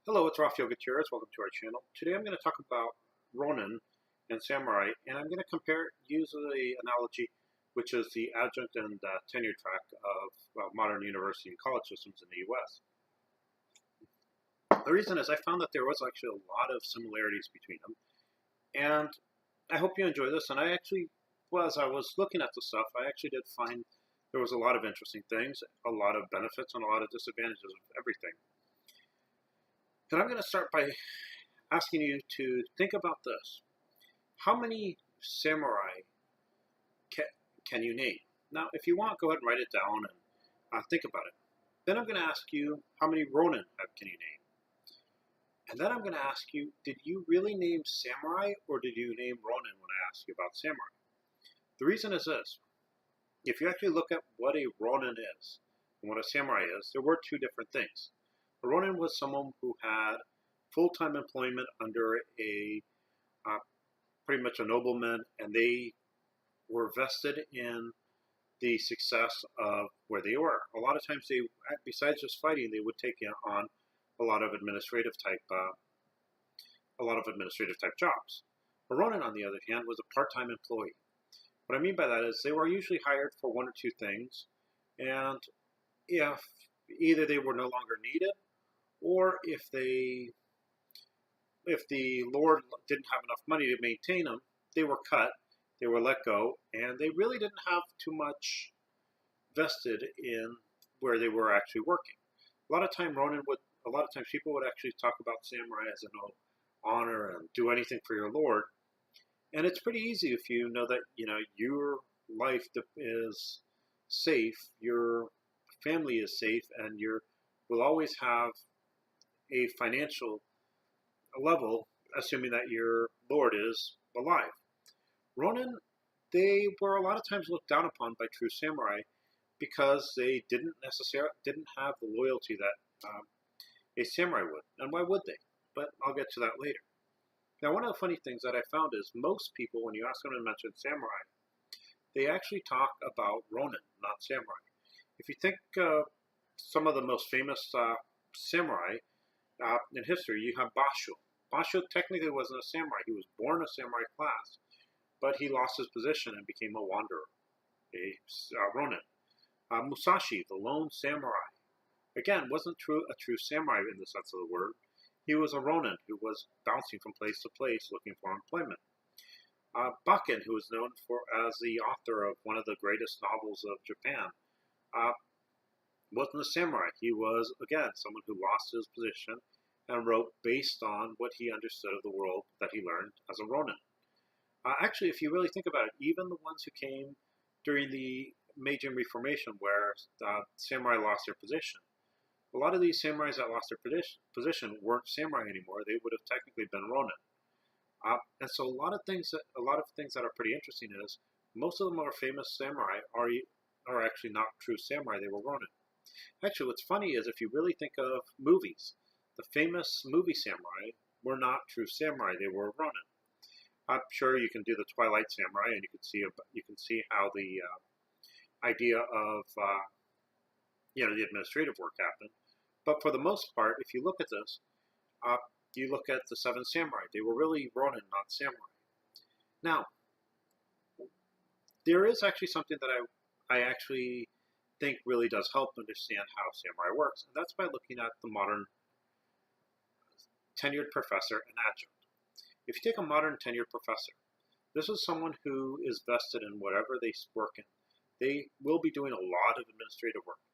Hello, it's Rafael Gutierrez. Welcome to our channel. Today I'm going to talk about Ronin and Samurai, and I'm going to use the analogy, which is the adjunct and tenured track of modern university and college systems in the U.S. The reason is I found that there was actually a lot of similarities between them, and I hope you enjoy this. And as I was looking at the stuff, I actually did find there was a lot of interesting things, a lot of benefits, and a lot of disadvantages of everything. And I'm going to start by asking you to think about this. How many samurai can you name? Now, if you want, go ahead and write it down and think about it. Then I'm going to ask you, how many Ronin can you name? And then I'm going to ask you, did you really name samurai or did you name Ronin when I asked you about samurai? The reason is this. If you actually look at what a Ronin is and what a samurai is, there were two different things. A Ronin was someone who had full-time employment under pretty much a nobleman, and they were vested in the success of where they were. A lot of times, besides just fighting, they would take on a lot of administrative type jobs. A Ronin, on the other hand, was a part-time employee. What I mean by that is they were usually hired for one or two things, and if either they were no longer needed, or if the Lord didn't have enough money to maintain them, they were cut, they were let go, and they really didn't have too much vested in where they were actually working. A lot of times people would actually talk about samurai as an honor and do anything for your Lord. And it's pretty easy if you know that your life is safe, your family is safe, and you will always have a financial level, assuming that your Lord is alive. Ronin, they were a lot of times looked down upon by true samurai because they didn't have the loyalty that a samurai would. And why would they? But I'll get to that later. Now, one of the funny things that I found is most people, when you ask them to mention samurai, they actually talk about Ronin, not samurai. If you think some of the most famous samurai in history, you have Basho. Basho technically wasn't a samurai. He was born a samurai class, but he lost his position and became a wanderer, a Ronin. Musashi, the lone samurai, again, wasn't a true samurai in the sense of the word. He was a Ronin who was bouncing from place to place looking for employment. Akin, who was known as the author of one of the greatest novels of Japan, wasn't a samurai. He was, again, someone who lost his position and wrote based on what he understood of the world that he learned as a Ronin. Actually, if you really think about it, even the ones who came during the Meiji Reformation where samurai lost their position, a lot of these samurais that lost their position weren't samurai anymore. They would have technically been Ronin. And so a lot of things that are pretty interesting is most of the more famous samurai are actually not true samurai. They were Ronin. Actually, what's funny is if you really think of movies, the famous movie samurai were not true samurai; they were Ronin. I'm sure you can do the Twilight Samurai, and you can see how the idea of the administrative work happened. But for the most part, if you look at this, you look at the Seven Samurai; they were really Ronin, not samurai. Now, there is actually something that I actually think really does help understand how samurai works, and that's by looking at the modern tenured professor and adjunct. If you take a modern tenured professor, this is someone who is vested in whatever they work in. They will be doing a lot of administrative work.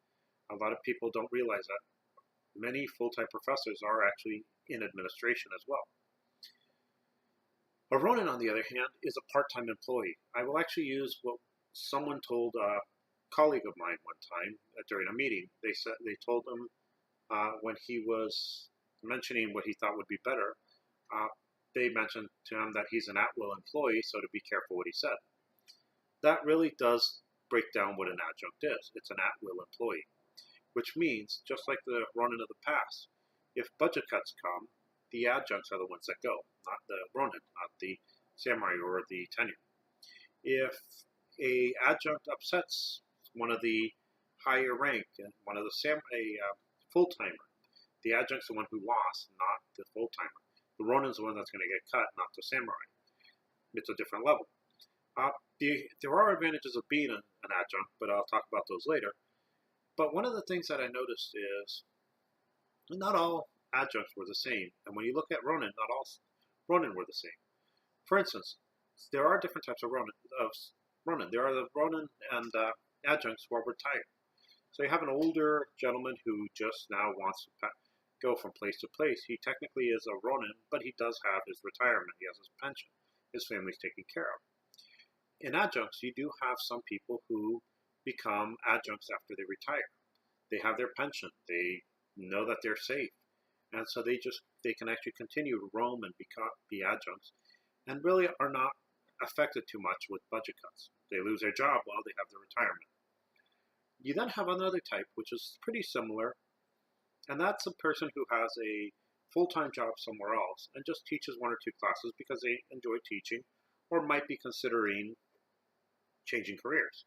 A lot of people don't realize that many full-time professors are actually in administration as well. A Ronin, on the other hand, is a part-time employee. I will actually use what someone told a colleague of mine one time during a meeting. They told him when he was mentioning what he thought would be better, they mentioned to him that he's an at-will employee, so to be careful what he said. That really does break down what an adjunct is. It's an at-will employee, which means, just like the Ronin of the past, if budget cuts come, the adjuncts are the ones that go, not the Ronin, not the samurai or the tenured. If a adjunct upsets one of the higher rank, one of the full-timer, The adjunct's the one who lost, not the full-timer. The Ronin's the one that's going to get cut, not the samurai. It's a different level. There are advantages of being an adjunct, but I'll talk about those later. But one of the things that I noticed is not all adjuncts were the same. And when you look at Ronin, not all Ronin were the same. For instance, there are different types of Ronin. There are the Ronin and adjuncts who are retired. So you have an older gentleman who just now wants to go from place to place. He technically is a Ronin, but he does have his retirement. He has his pension. His family's taken care of. In adjuncts, you do have some people who become adjuncts after they retire. They have their pension. They know that they're safe. And so they can actually continue to roam and be adjuncts and really are not affected too much with budget cuts. They lose their job while they have their retirement. You then have another type, which is pretty similar, and that's a person who has a full-time job somewhere else and just teaches one or two classes because they enjoy teaching or might be considering changing careers.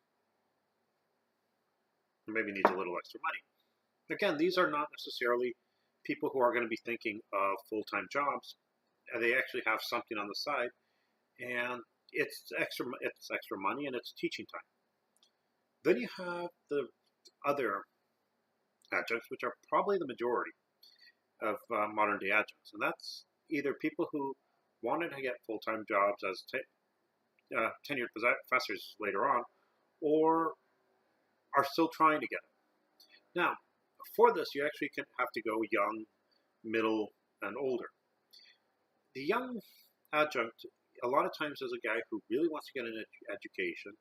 Or maybe needs a little extra money. Again, these are not necessarily people who are going to be thinking of full-time jobs. They actually have something on the side, and it's extra money and it's teaching time. Then you have the other adjuncts, which are probably the majority of modern day adjuncts. And that's either people who wanted to get full-time jobs as tenured professors later on, or are still trying to get it. Now, for this, you actually have to go young, middle, and older. The young adjunct, a lot of times, is a guy who really wants to get an education.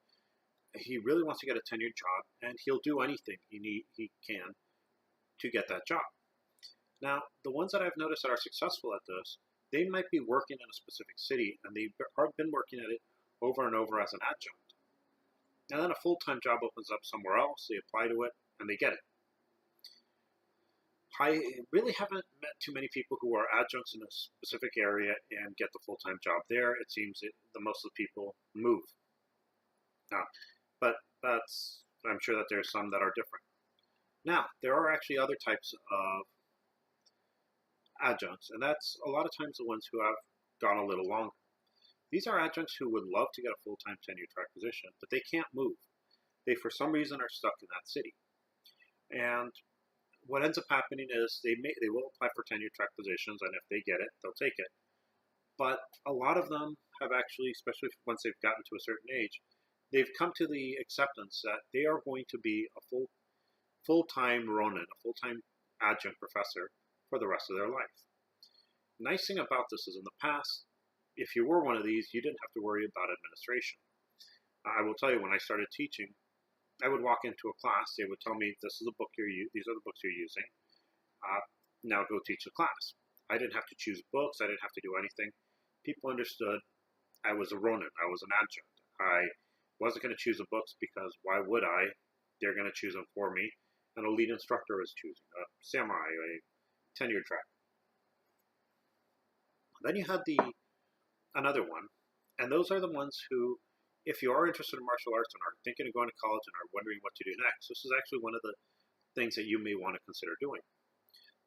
He really wants to get a tenured job, and he'll do anything he can to get that job. Now, the ones that I've noticed that are successful at this, they might be working in a specific city, and they've been working at it over and over as an adjunct. And then a full-time job opens up somewhere else, they apply to it, and they get it. I really haven't met too many people who are adjuncts in a specific area and get the full-time job there. It seems that most of the people move. But I'm sure that there's some that are different. Now, there are actually other types of adjuncts, and that's a lot of times the ones who have gone a little longer. These are adjuncts who would love to get a full-time tenure track position, but they can't move. They, for some reason, are stuck in that city. And what ends up happening is they will apply for tenure track positions, and if they get it, they'll take it. But a lot of them have actually, especially once they've gotten to a certain age, they've come to the acceptance that they are going to be a full-time Ronin, a full-time adjunct professor for the rest of their life. Nice thing about this is in the past, if you were one of these, you didn't have to worry about administration. I will tell you, when I started teaching, I would walk into a class, they would tell me, these are the books you're using, now go teach the class. I didn't have to choose books, I didn't have to do anything. People understood I was a Ronin, I was an adjunct. I wasn't going to choose the books because why would I? They're going to choose them for me. And a lead instructor is choosing a samurai, a tenure track. Then you have another one, and those are the ones who, if you are interested in martial arts and are thinking of going to college and are wondering what to do next, this is actually one of the things that you may want to consider doing.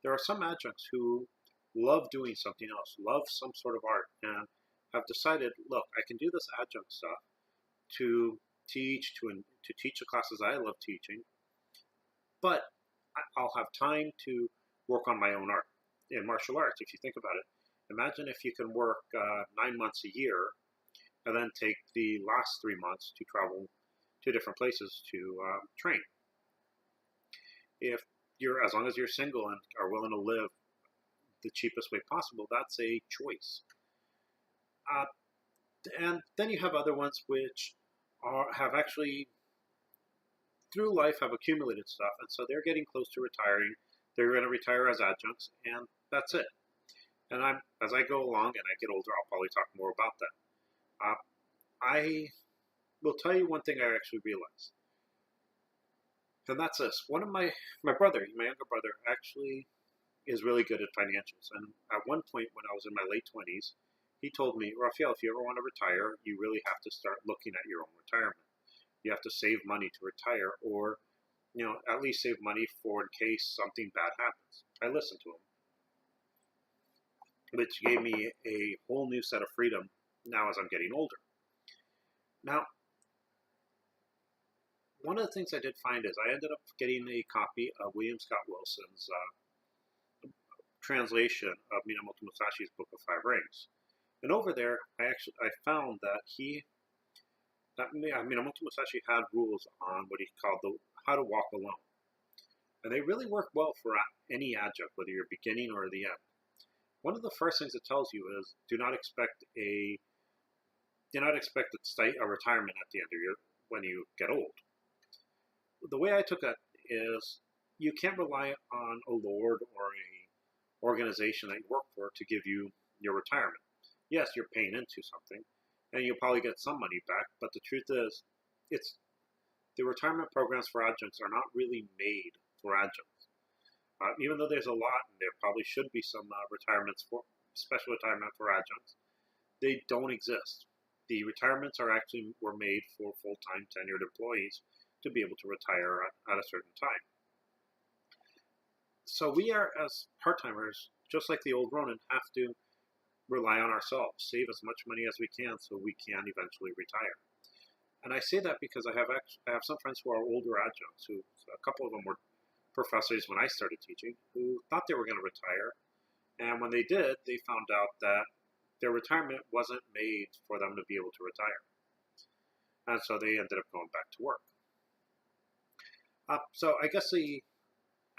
There are some adjuncts who love doing something else, love some sort of art, and have decided, look, I can do this adjunct stuff to teach the classes I love teaching, but I'll have time to work on my own art. In martial arts, if you think about it, imagine if you can work 9 months a year and then take the last 3 months to travel to different places to train. As long as you're single and are willing to live the cheapest way possible, that's a choice. And then you have other ones which have actually, through life, have accumulated stuff, and so they're getting close to retiring. They're going to retire as adjuncts, and that's it. And as I go along and I get older, I'll probably talk more about that. I will tell you one thing I actually realized, and that's this. One of my brother, my younger brother, actually is really good at financials. And at one point when I was in my late 20s, he told me, Raphael, if you ever want to retire, you really have to start looking at your own retirement. You have to save money to retire, or at least save money for in case something bad happens. I listened to him, which gave me a whole new set of freedom now as I'm getting older. Now, one of the things I did find is I ended up getting a copy of William Scott Wilson's translation of Minamoto Musashi's Book of Five Rings. And over there, I found that Minamoto Musashi had rules on what he called the how to walk alone. And they really work well for any adjunct, whether you're beginning or the end. One of the first things it tells you is do not expect a retirement at the end of when you get old. The way I took it is you can't rely on a lord or a organization that you work for to give you your retirement. Yes, you're paying into something, and you'll probably get some money back, but the truth is, the retirement programs for adjuncts are not really made for adjuncts. Even though there's a lot, and there probably should be some special retirement for adjuncts, they don't exist. The retirements were made for full-time tenured employees to be able to retire at a certain time. So we are, as part-timers, just like the old Ronin, have to rely on ourselves, save as much money as we can so we can eventually retire. And I say that because I have some friends who are older adjuncts, a couple of them were professors when I started teaching, who thought they were going to retire. And when they did, they found out that their retirement wasn't made for them to be able to retire. And so they ended up going back to work. So I guess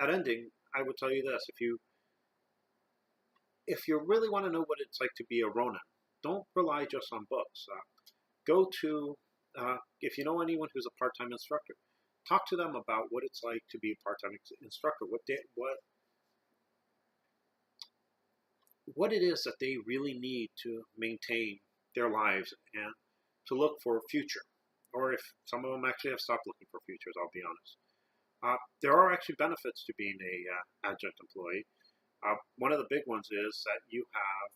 at ending, I would tell you this. If you really want to know what it's like to be a Ronin, don't rely just on books. If you know anyone who's a part-time instructor, talk to them about what it's like to be a part-time instructor, what it is that they really need to maintain their lives and to look for a future. Or if some of them actually have stopped looking for futures, I'll be honest. There are actually benefits to being a adjunct employee. One of the big ones is that you have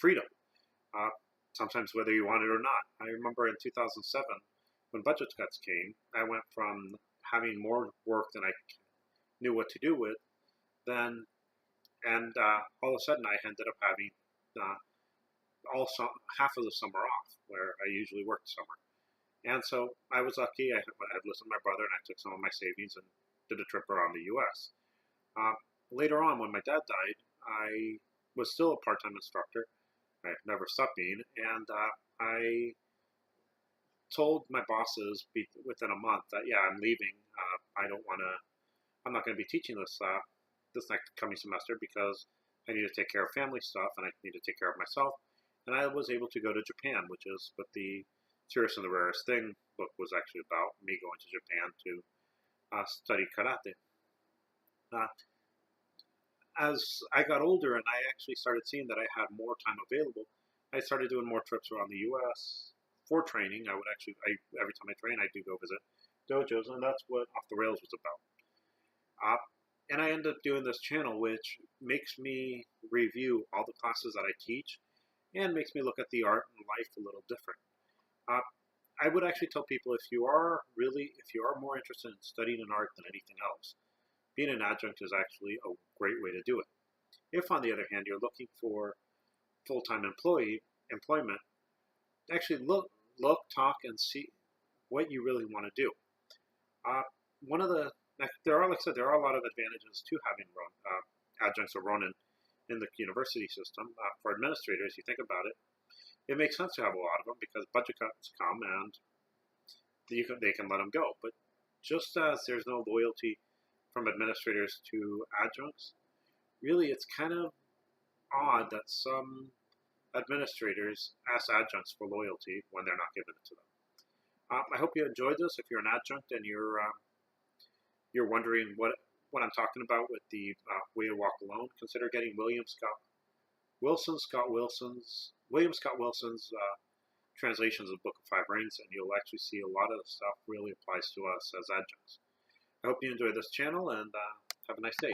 freedom, sometimes whether you want it or not. I remember in 2007, when budget cuts came, I went from having more work than I knew what to do with, and all of a sudden I ended up having half of the summer off, where I usually worked summer. And so I was lucky. I had listened to my brother, and I took some of my savings and did a trip around the U.S. Later on, when my dad died, I was still a part-time instructor. I never stopped being, and I told my bosses within a month that I'm leaving. I'm not going to be teaching this next coming semester because I need to take care of family stuff and I need to take care of myself. And I was able to go to Japan, which is what the Serious and the Rarest Thing book was actually about, me going to Japan to study karate. As I got older and I actually started seeing that I had more time available, I started doing more trips around the U.S. for training. Every time I train, I do go visit dojos, and that's what Off the Rails was about. And I ended up doing this channel, which makes me review all the classes that I teach and makes me look at the art and life a little different. I would actually tell people if you are more interested in studying an art than anything else, being an adjunct is actually a great way to do it. If, on the other hand, you're looking for full-time employment, actually look, talk, and see what you really want to do. There are a lot of advantages to having adjuncts or Ronin in the university system. For administrators, you think about it, it makes sense to have a lot of them because budget cuts come and they can let them go. But just as there's no loyalty from administrators to adjuncts, really it's kind of odd that some administrators ask adjuncts for loyalty when they're not giving it to them. I hope you enjoyed this. If you're an adjunct and you're wondering what I'm talking about with the way to walk alone, consider getting William Scott Wilson's translations of the Book of Five Rings, and you'll actually see a lot of the stuff really applies to us as adjuncts. I hope you enjoy this channel, and have a nice day.